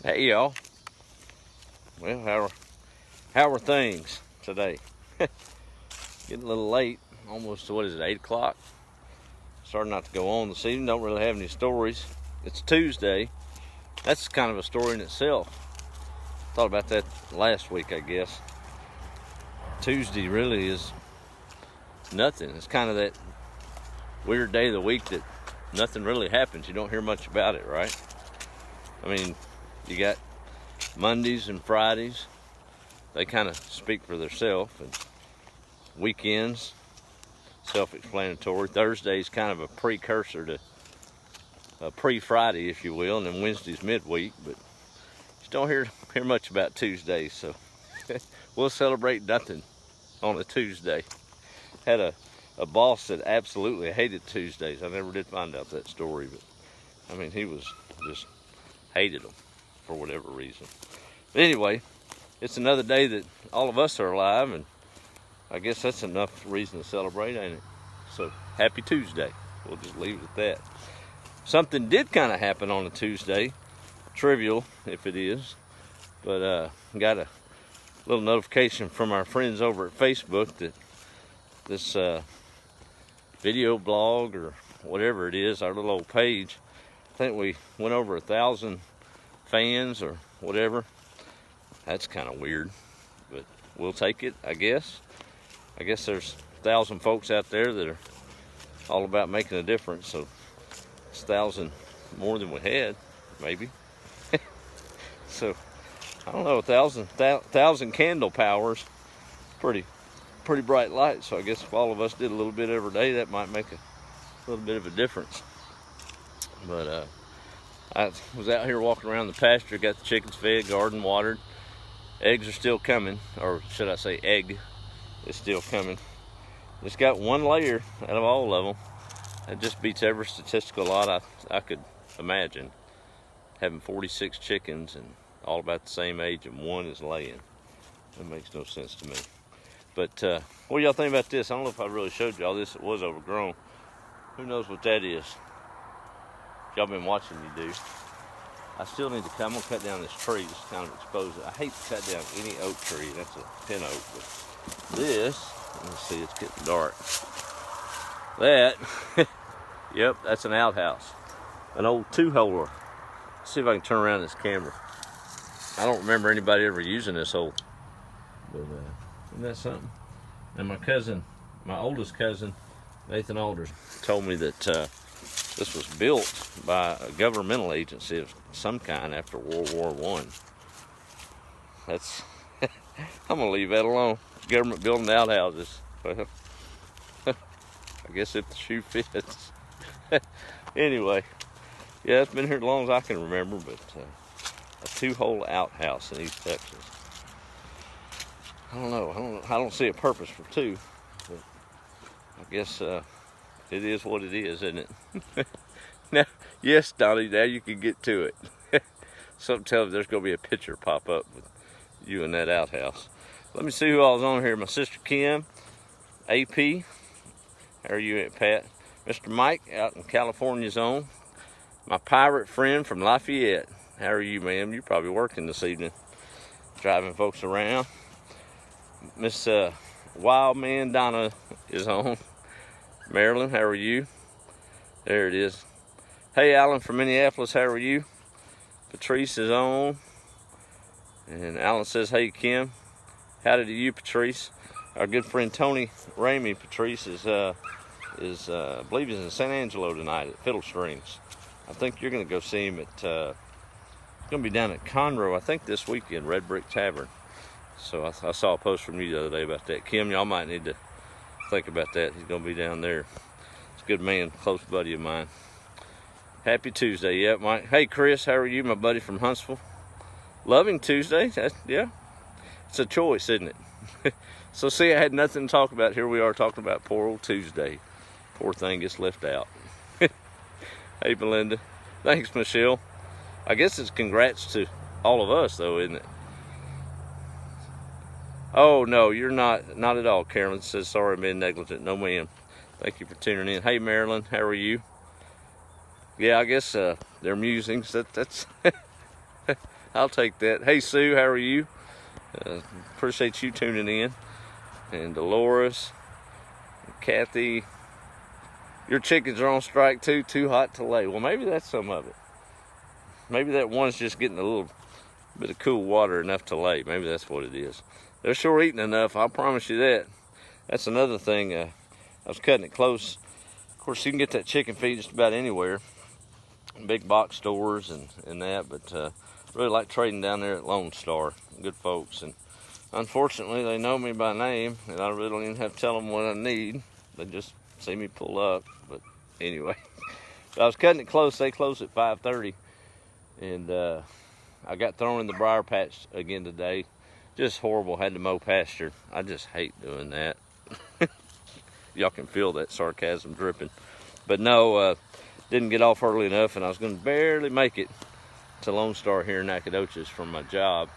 Hey y'all. Well, how are things today? Getting a little late, almost, what is it, 8 o'clock? Starting not to go on this evening, don't really have any stories. It's Tuesday. That's kind of a story in itself. Thought about that last week, I guess. Tuesday really is nothing. It's kind of that weird day of the week that nothing really happens. You don't hear much about it, right? I mean, you got Mondays and Fridays. They kind of speak for themselves. And weekends, self-explanatory. Thursday's kind of a precursor to a pre-Friday, if you will, and then Wednesday's midweek. But you don't hear much about Tuesdays, so we'll celebrate nothing on a Tuesday. Had a boss that absolutely hated Tuesdays. I never did find out that story, but I mean, he was just hated them for whatever reason. But anyway, it's another day that all of us are alive, and I guess that's enough reason to celebrate, ain't it? So happy Tuesday. We'll just leave it at that. Something did kind of happen on a Tuesday, trivial if it is, but got a little notification from our friends over at Facebook that this video blog or whatever it is, our little old page, I think we went over 1,000 fans or whatever. That's kind of weird, but we'll take it, I guess. I guess there's 1,000 folks out there that are all about making a difference, so it's 1,000 more than we had, maybe. So I don't know, 1,000 candle powers, pretty bright light. So I guess if all of us did a little bit every day, that might make a little bit of a difference. But I was out here walking around the pasture, got the chickens fed, garden watered. Eggs are still coming, or should I say egg is still coming. Just got one layer out of all of them. It just beats every statistical lot I could imagine. Having 46 chickens and all about the same age, and one is laying. That makes no sense to me. But what do y'all think about this? I don't know if I really showed y'all this. It was overgrown. Who knows what that is? Y'all been watching, you do. I still need to cut. I'm gonna cut down this tree, just kind of expose it. I hate to cut down any oak tree. That's a pin oak. But this, let's see, it's getting dark. That, yep, that's an outhouse. An old two-holer. Let's see if I can turn around this camera. I don't remember anybody ever using this old. But isn't that something? And my oldest cousin, Nathan Alders, told me that this was built by a governmental agency of some kind after World War I. That's, I'm gonna leave that alone. Government building outhouses. Well, I guess if the shoe fits. Anyway, yeah, it's been here as long as I can remember, but a two-hole outhouse in East Texas. I don't know. I don't see a purpose for two, but I guess it is what it is, isn't it? Now, yes, Donnie, now you can get to it. Something tells me there's going to be a picture pop up with you in that outhouse. Let me see who all's on here. My sister Kim, AP. How are you at, Pat? Mr. Mike out in California's own. My pirate friend from Lafayette. How are you, ma'am? You're probably working this evening, driving folks around. Miss Wildman Donna is on. Marilyn, how are you? There it is. Hey, Alan from Minneapolis, how are you? Patrice is on. And Alan says, hey, Kim. Howdy to you, Patrice. Our good friend Tony Ramey, Patrice, I believe he's in San Angelo tonight at Fiddle Strings. I think you're going to go see him at, he's going to be down at Conroe, I think this weekend, Red Brick Tavern. So I saw a post from you the other day about that. Kim, y'all might need to think about that. He's going to be down there. He's a good man, close buddy of mine. Happy Tuesday, yeah, Mike. Hey, Chris, how are you, my buddy from Huntsville? Loving Tuesday, yeah. It's a choice, isn't it? So see, I had nothing to talk about. Here we are talking about poor old Tuesday. Poor thing gets left out. Hey, Belinda. Thanks, Michelle. I guess it's congrats to all of us, though, isn't it? Oh, no, you're not at all. Carolyn says, sorry, I'm being negligent. No, ma'am. Thank you for tuning in. Hey, Marilyn, how are you? Yeah, I guess their musings, that's I'll take that. Hey, Sue, how are you? Appreciate you tuning in. And Dolores, and Kathy, your chickens are on strike too. Too hot to lay. Well, maybe that's some of it. Maybe that one's just getting a little bit of cool water enough to lay. Maybe that's what it is. They're sure eating enough, I'll promise you that. That's another thing. I was cutting it close. Of course, you can get that chicken feed just about anywhere. Big box stores and that, but really like trading down there at Lone Star. Good folks. And unfortunately, they know me by name, and I really don't even have to tell them what I need. They just see me pull up. But anyway, I was cutting it close. They closed at 5:30, and I got thrown in the briar patch again today. Just horrible. Had to mow pasture. I just hate doing that. Y'all can feel that sarcasm dripping. But no, didn't get off early enough, and I was going to barely make it to Lone Star here in Nacogdoches from my job.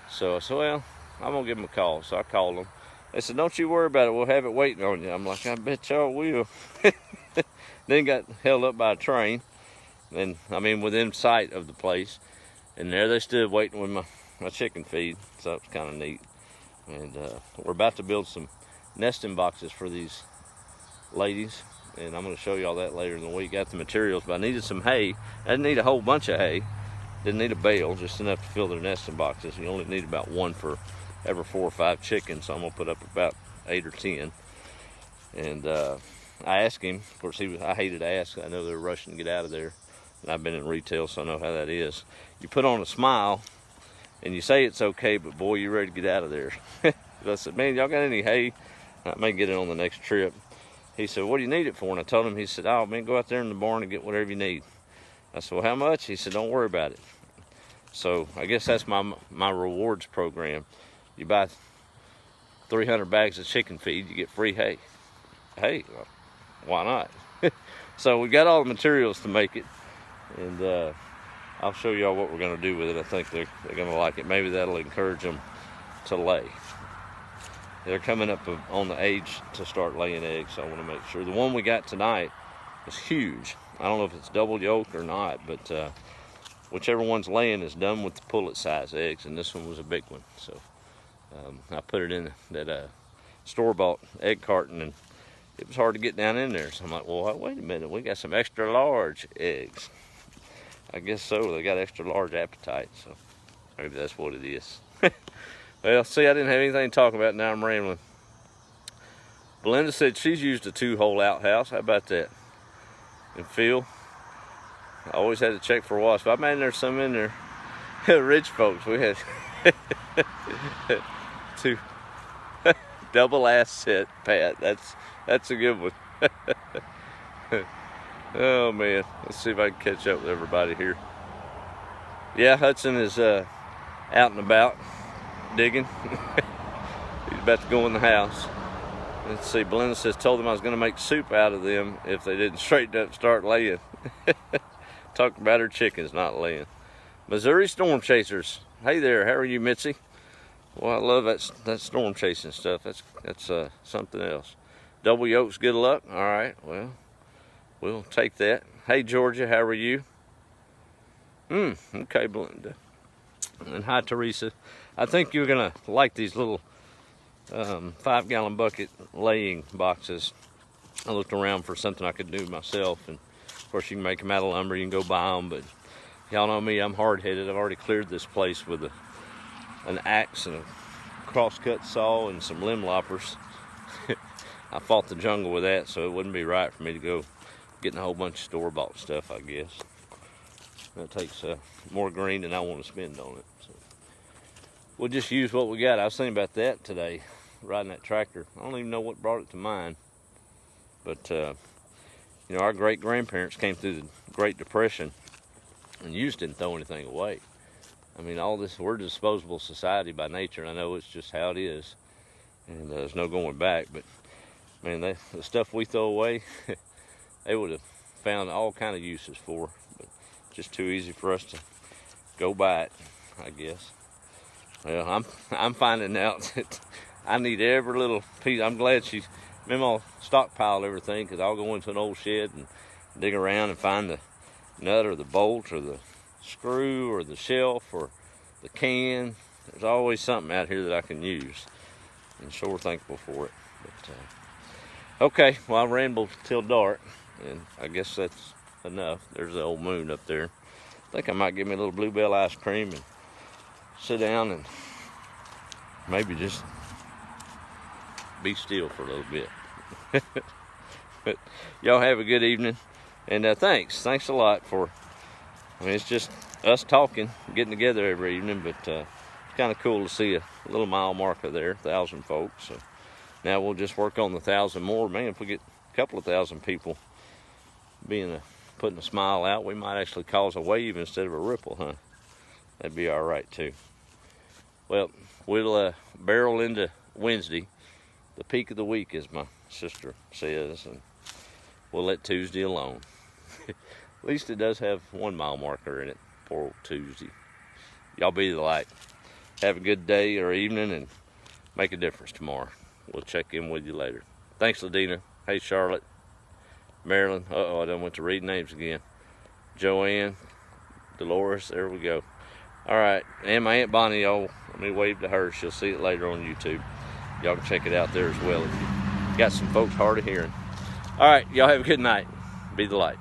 So I said, well, I'm going to give them a call. So I called them. They said, don't you worry about it. We'll have it waiting on you. I'm like, I bet y'all will. Then got held up by a train. And I mean, within sight of the place. And there they stood waiting with my chicken feed. So it was kind of neat. And we're about to build some nesting boxes for these ladies. And I'm going to show y'all that later in the week. Got the materials, but I needed some hay. I didn't need a whole bunch of hay. Didn't need a bale, just enough to fill their nesting boxes. You only need about one for every 4 or 5 chickens, so I'm gonna put up about 8 or 10. And I asked him, of course I hated to ask, I know they're rushing to get out of there. And I've been in retail, so I know how that is. You put on a smile, and you say it's okay, but boy, you're ready to get out of there. I said, man, y'all got any hay? I may get it on the next trip. He said, what do you need it for? And I told him, he said, oh man, go out there in the barn and get whatever you need. I said, well, how much? He said, don't worry about it. So I guess that's my rewards program. You buy 300 bags of chicken feed, you get free hay. Hey, why not? So we got all the materials to make it, and I'll show y'all what we're going to do with it. I think they're going to like it. Maybe that'll encourage them to lay. They're coming up on the age to start laying eggs, so I want to make sure. The one we got tonight is huge. I don't know if it's double yolk or not, but whichever one's laying is done with the pullet size eggs, and this one was a big one. So I put it in that store-bought egg carton, and it was hard to get down in there. So I'm like, well, wait a minute, we got some extra large eggs. I guess so, they got extra large appetite, so maybe that's what it is. Well, see, I didn't have anything to talk about, now I'm rambling. Belinda said she's used a 2-hole outhouse. How about that? And Phil, I always had to check for wasps. I imagine there's some in there. Rich folks, we had 2 double asset, Pat. That's a good one. Oh man, let's see if I can catch up with everybody here. Yeah, Hudson is out and about digging. He's about to go in the house. Let's see, Belinda says, told them I was going to make soup out of them if they didn't straighten up and start laying. Talk about her chickens not laying. Missouri Storm Chasers. Hey there, how are you, Mitzi? Well, I love that storm chasing stuff. That's something else. Double yolks, good luck. All right, well, we'll take that. Hey, Georgia, how are you? Okay, Belinda. And hi, Teresa. I think you're going to like these little 5-gallon bucket laying boxes. I looked around for something I could do myself, and of course you can make them out of lumber, you can go buy them, but y'all know me, I'm hard-headed. I've already cleared this place with an axe and a cross-cut saw and some limb loppers. I fought the jungle with that, so it wouldn't be right for me to go getting a whole bunch of store-bought stuff, I guess. That takes more green than I want to spend on it. So we'll just use what we got. I was thinking about that today, riding that tractor. I don't even know what brought it to mind. But, you know, our great-grandparents came through the Great Depression, and you just didn't throw anything away. I mean, all this, we're a disposable society by nature, and I know it's just how it is. And there's no going back. But, man, the stuff we throw away, they would have found all kind of uses for. But just too easy for us to go buy it, I guess. Well, I'm finding out that I need every little piece. I'm glad she's I'll stockpile everything, because I'll go into an old shed and dig around and find the nut or the bolt or the screw or the shelf or the can. There's always something out here that I can use, and sure thankful for it. But okay, well, I rambled till dark, and I guess that's enough. There's the old moon up there. I think I might get me a little bluebell ice cream and sit down and maybe just be still for a little bit. But y'all have a good evening, and thanks a lot for, I mean, it's just us talking, getting together every evening, but it's kind of cool to see a little mile marker there, 1,000 folks. So now we'll just work on the 1,000 more. Man, if we get a couple of thousand people putting a smile out, we might actually cause a wave instead of a ripple, huh? That'd be all right too. Well, we'll barrel into Wednesday, the peak of the week, as my sister says, and we'll let Tuesday alone. At least it does have 1 mile marker in it, poor old Tuesday. Y'all be the light. Have a good day or evening, and make a difference tomorrow. We'll check in with you later. Thanks, Ladina. Hey, Charlotte. Marilyn. Uh-oh, I done went to read names again. Joanne. Dolores. There we go. All right. And my Aunt Bonnie, y'all, let me wave to her. She'll see it later on YouTube. Y'all can check it out there as well if you got some folks hard of hearing. All right. Y'all have a good night. Be the light.